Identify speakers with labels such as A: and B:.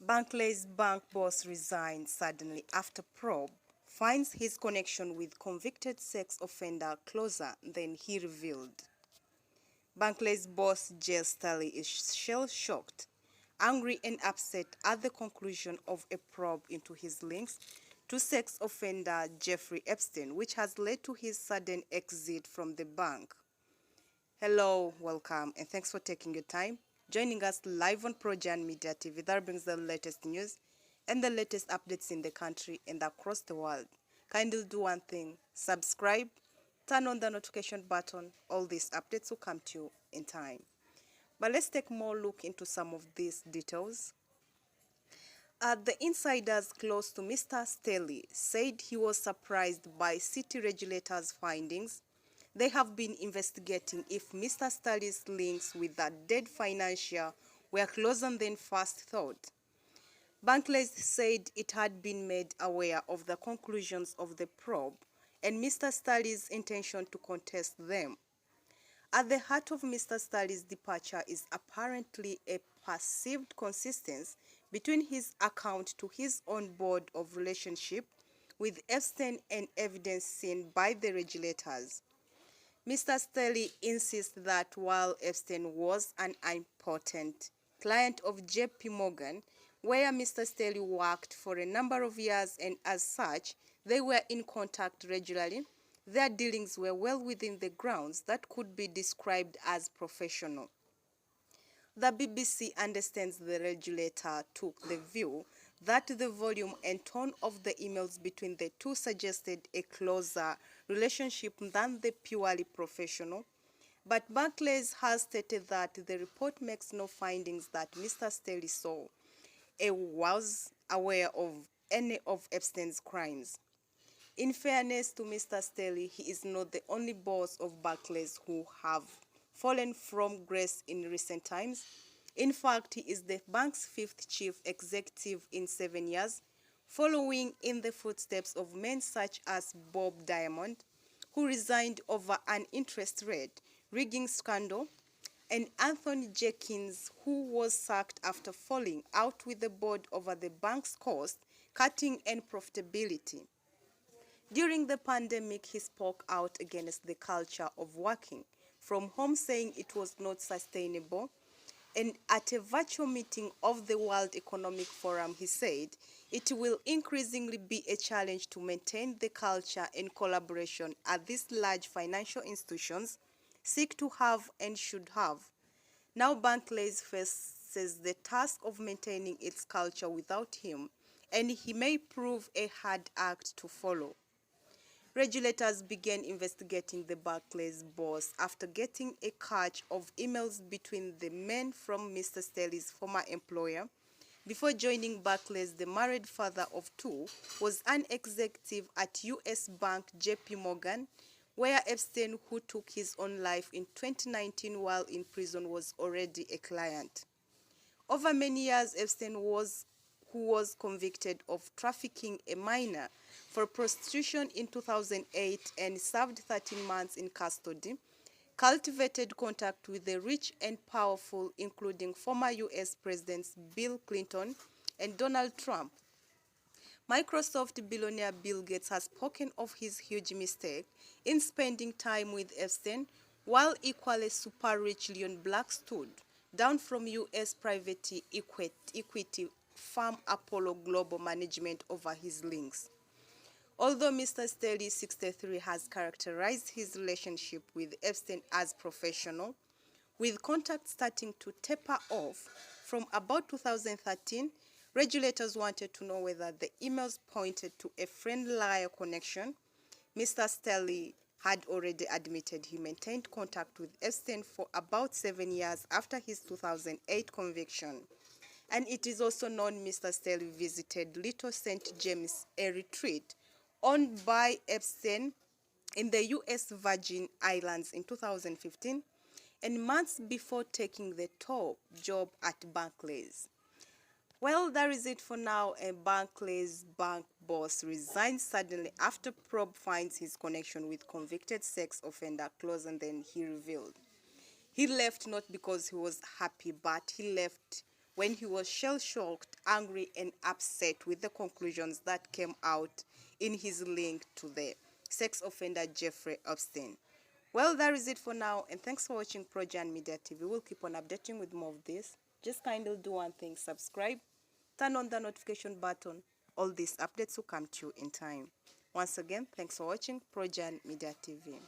A: Barclays bank boss resigns suddenly after probe finds his connection with convicted sex offender closer than he revealed. Barclays boss Jes Staley is shell-shocked, angry and upset at the conclusion of a probe into his links to sex offender Jeffrey Epstein, which has led to his sudden exit from the bank. Hello, welcome, and thanks for taking your time joining us live on Projan Media TV that brings the latest news and the latest updates in the country and across the world. Kindly do one thing: subscribe, turn on the notification button. All these updates will come to you in time. But let's take more look into some of these details. The insiders close to Mr. Staley said he was surprised by city regulators' findings. They have been investigating if Mr. Staley's links with the dead financier were closer than first thought. Barclays said it had been made aware of the conclusions of the probe and Mr. Staley's intention to contest them. At the heart of Mr. Staley's departure is apparently a perceived consistency between his account to his own board of relationship with Epstein and evidence seen by the regulators. Mr. Staley insists that while Epstein was an important client of JP Morgan, where Mr. Staley worked for a number of years and as such they were in contact regularly, their dealings were well within the grounds that could be described as professional. The BBC understands the regulator took the view that the volume and tone of the emails between the two suggested a closer relationship than the purely professional, but Barclays has stated that the report makes no findings that Mr. Staley saw or was aware of any of Epstein's crimes. In fairness to Mr. Staley, he is not the only boss of Barclays who have fallen from grace in recent times. In fact, he is the bank's fifth chief executive in 7 years, following in the footsteps of men such as Bob Diamond, who resigned over an interest rate rigging scandal, and Anthony Jenkins, who was sacked after falling out with the board over the bank's cost cutting and profitability. During the pandemic, he spoke out against the culture of working from home, saying it was not sustainable. And at a virtual meeting of the World Economic Forum, he said, it will increasingly be a challenge to maintain the culture and collaboration at these large financial institutions seek to have and should have. Now Barclays faces the task of maintaining its culture without him, and he may prove a hard act to follow. Regulators began investigating the Barclays boss after getting a catch of emails between the men from Mr. Staley's former employer. Before joining Barclays, the married father of two was an executive at US bank JP Morgan, where Epstein, who took his own life in 2019 while in prison, was already a client. Over many years, Epstein who was convicted of trafficking a minor for prostitution in 2008 and served 13 months in custody, cultivated contact with the rich and powerful, including former US Presidents Bill Clinton and Donald Trump. Microsoft billionaire Bill Gates has spoken of his huge mistake in spending time with Epstein, while equally super-rich Leon Black stood down from US private equity firm Apollo Global Management over his links. Although Mr. Staley, 63, has characterized his relationship with Epstein as professional, with contact starting to taper off from about 2013, regulators wanted to know whether the emails pointed to a friend-liar connection. Mr. Staley had already admitted he maintained contact with Epstein for about 7 years after his 2008 conviction. And it is also known Mr. Staley visited Little St. James, a retreat owned by Epstein in the US Virgin Islands in 2015, and months before taking the top job at Barclays. Well, that is it for now. A Barclays bank boss resigns suddenly after probe finds his connection with convicted sex offender closer than he revealed. He left not because he was happy, but he left when he was shell-shocked, angry, and upset with the conclusions that came out in his link to the sex offender Jeffrey Epstein. Well, that is it for now, and thanks for watching Projan Media TV. We'll keep on updating with more of this. Just kindly do one thing: subscribe, turn on the notification button. All these updates will come to you in time. Once again, thanks for watching Projan Media TV.